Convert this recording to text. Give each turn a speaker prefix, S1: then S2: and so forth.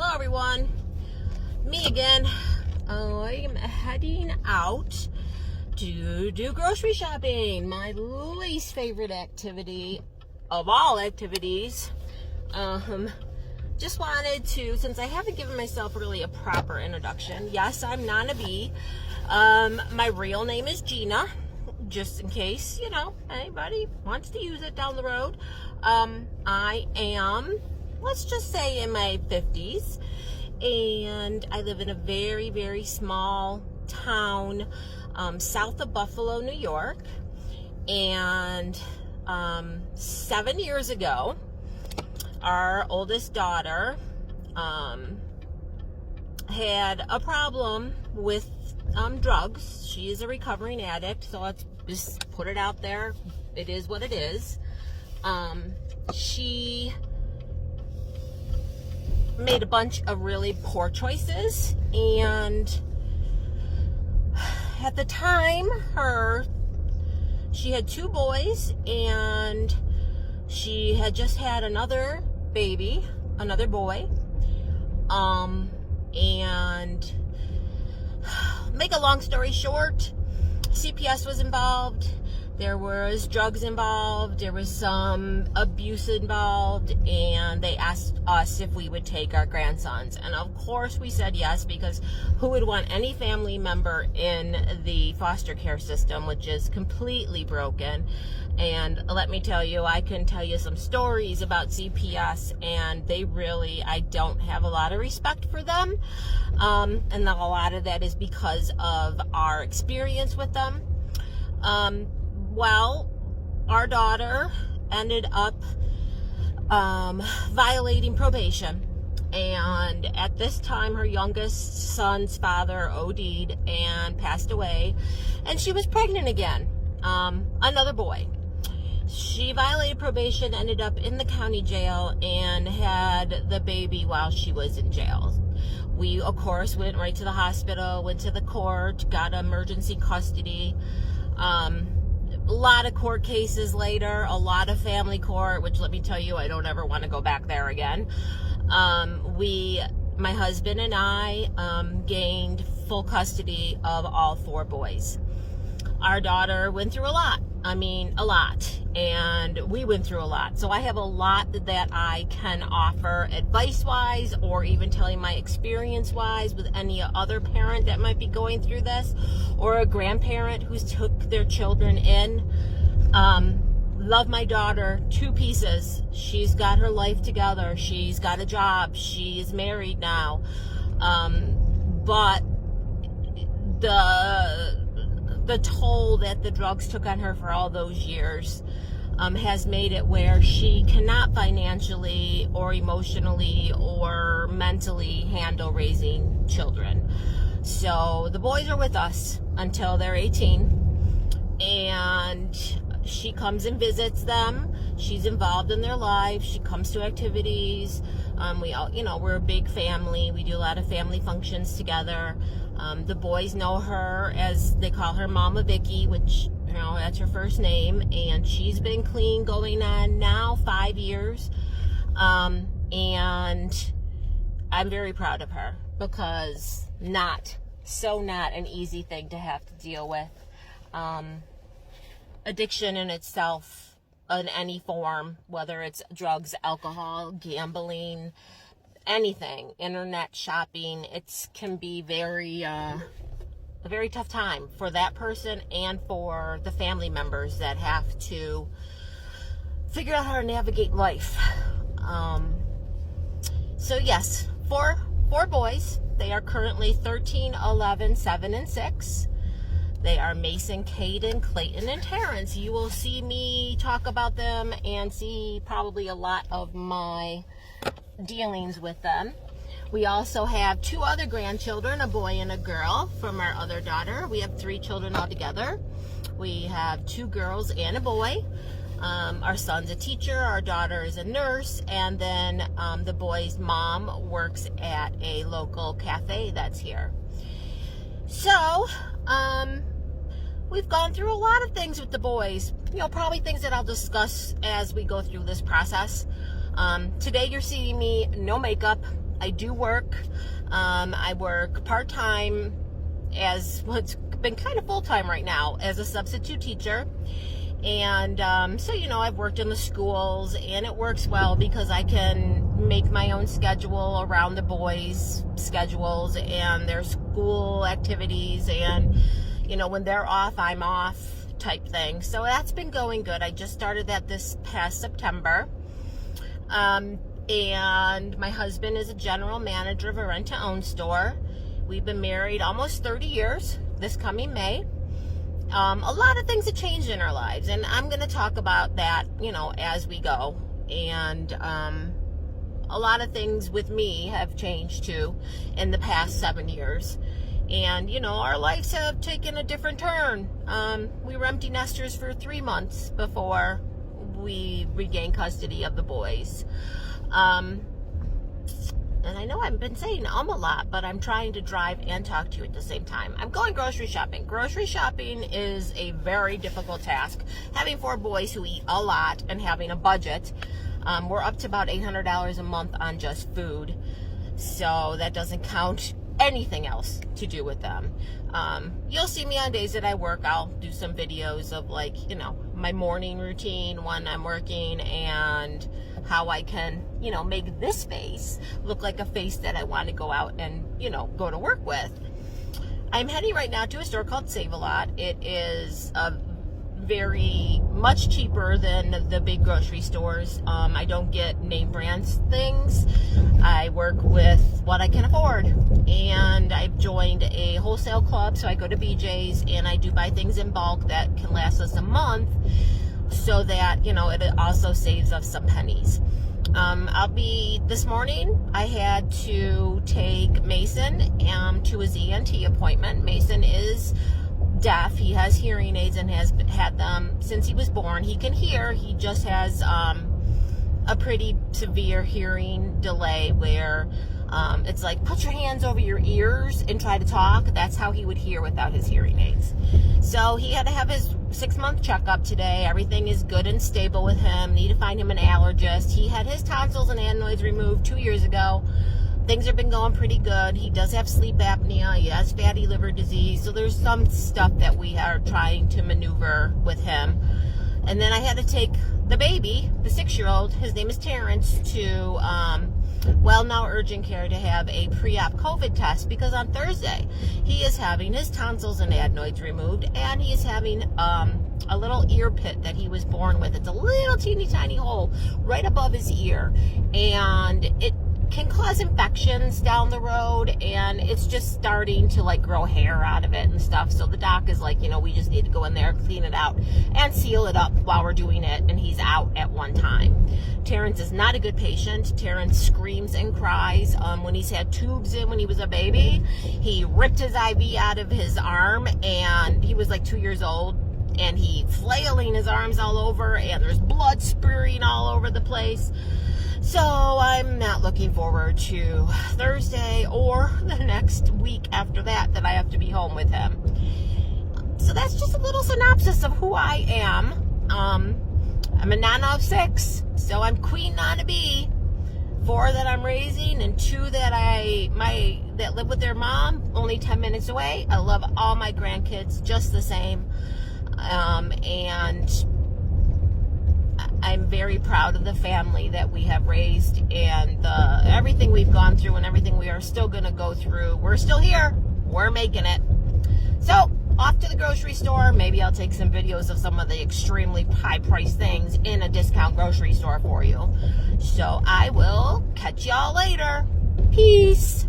S1: Hello everyone, me again. I'm heading out to do grocery shopping, my least favorite activity of all activities. Just wanted to, since I haven't given myself really a proper introduction. Yes, I'm Nana B. My real name is Gina, just in case, anybody wants to use it down the road. I am, let's just say, in my 50s, and I live in a very, very small town south of Buffalo, New York. And 7 years ago, our oldest daughter had a problem with drugs. She is a recovering addict, so let's just put it out there. It is what it is. She made a bunch of really poor choices, and at the time, she had two boys, and she had just had another baby, another boy, and make a long story short, CPS was involved. There was drugs involved, there was some abuse involved, and they asked us if we would take our grandsons. And of course we said yes, because who would want any family member in the foster care system, which is completely broken. And let me tell you, I can tell you some stories about CPS, and I don't have a lot of respect for them. And a lot of that is because of our experience with them. Well, our daughter ended up violating probation, and at this time her youngest son's father OD'd and passed away, and she was pregnant again, another boy. She violated probation, ended up in the county jail, and had the baby while she was in jail. We, of course, went right to the hospital, went to the court, got emergency custody. A lot of court cases later, a lot of family court, which, let me tell you, I don't ever want to go back there again. My husband and I gained full custody of all four boys. Our daughter went through a lot, and we went through a lot. So I have a lot that I can offer advice-wise, or even telling my experience-wise with any other parent that might be going through this, or a grandparent who's took their children in. Love my daughter to pieces. She's got her life together. She's got a job. She's married now. But the toll that the drugs took on her for all those years has made it where she cannot financially or emotionally or mentally handle raising children. So the boys are with us until they're 18, and she comes and visits them. She's involved in their lives. She comes to activities. We all, we're a big family. We do a lot of family functions together. The boys know her as, they call her Mama Vicky, which, that's her first name. And she's been clean going on now 5 years. And I'm very proud of her, because not an easy thing to have to deal with. Addiction in itself, in any form, whether it's drugs, alcohol, gambling, anything, internet shopping, it can be a very tough time for that person and for the family members that have to figure out how to navigate life. So yes, four boys. They are currently 13, 11, 7, and 6. They are Mason, Caden, Clayton, and Terrence. You will see me talk about them and see probably a lot of my dealings with them. We also have two other grandchildren, a boy and a girl, from our other daughter. We have 3 children altogether. We have 2 girls and a boy. Our son's a teacher, our daughter is a nurse, and then the boy's mom works at a local cafe that's here. So, we've gone through a lot of things with the boys, probably things that I'll discuss as we go through this process. Today you're seeing me no makeup. I do work. I work part-time as what's been kind of full-time right now as a substitute teacher. And so, you know, I've worked in the schools, and it works well because I can make my own schedule around the boys' schedules and their school activities, and, you know, when they're off, I'm off type thing. So that's been going good. I just started that this past September. And my husband is a general manager of a rent-to-own store. We've been married almost 30 years this coming May. A lot of things have changed in our lives, and I'm going to talk about that, you know, as we go. And a lot of things with me have changed too in the past 7 years. And, you know, our lives have taken a different turn. We were empty nesters for 3 months before we regained custody of the boys. And I know I've been saying a lot, but I'm trying to drive and talk to you at the same time. I'm going grocery shopping. Grocery shopping is a very difficult task. Having 4 boys who eat a lot and having a budget, we're up to about $800 a month on just food. So that doesn't count anything else to do with them. You'll see me on days that I work. I'll do some videos of, like, you know, my morning routine when I'm working, and how I can, you know, make this face look like a face that I want to go out and, you know, go to work with. I'm heading right now to a store called Save-A-Lot. It is very much cheaper than the big grocery stores. I don't get name brands things. I work with what I can afford, and I've joined a wholesale club, so I go to BJ's and I do buy things in bulk that can last us a month, so that, you know, it also saves us some pennies. This morning I had to take Mason to his ENT appointment. Mason is deaf. He has hearing aids and has had them since he was born. He can hear. He just has a pretty severe hearing delay where it's like, put your hands over your ears and try to talk. That's how he would hear without his hearing aids. So he had to have his 6-month checkup today. Everything is good and stable with him. Need to find him an allergist. He had his tonsils and adenoids removed 2 years ago. Things have been going pretty good. He does have sleep apnea. He has fatty liver disease. So there's some stuff that we are trying to maneuver with him. And then I had to take the baby, the 6-year-old, his name is Terrence, to Now Urgent Care to have a pre-op COVID test, because on Thursday he is having his tonsils and adenoids removed, and he is having a little ear pit that he was born with. It's a little teeny tiny hole right above his ear, and it can cause infections down the road, and it's just starting to, like, grow hair out of it and stuff. So the doc is like, you know, we just need to go in there, clean it out, and seal it up while we're doing it, and he's out at one time. Terrence is not a good patient. Terrence screams and cries. When he's had tubes in when he was a baby, he ripped his IV out of his arm, and he was like 2 years old, and he flailing his arms all over, and there's blood spurting all over the place. So I'm not looking forward to Thursday or the next week after that I have to be home with him. So that's just a little synopsis of who I am. I'm a nana of 6, so I'm queen nana bee. 4 that I'm raising, and 2 that live with their mom only 10 minutes away. I love all my grandkids just the same. And I'm very proud of the family that we have raised, and everything we've gone through and everything we are still going to go through. We're still here. We're making it. So, off to the grocery store. Maybe I'll take some videos of some of the extremely high-priced things in a discount grocery store for you. So, I will catch y'all later. Peace.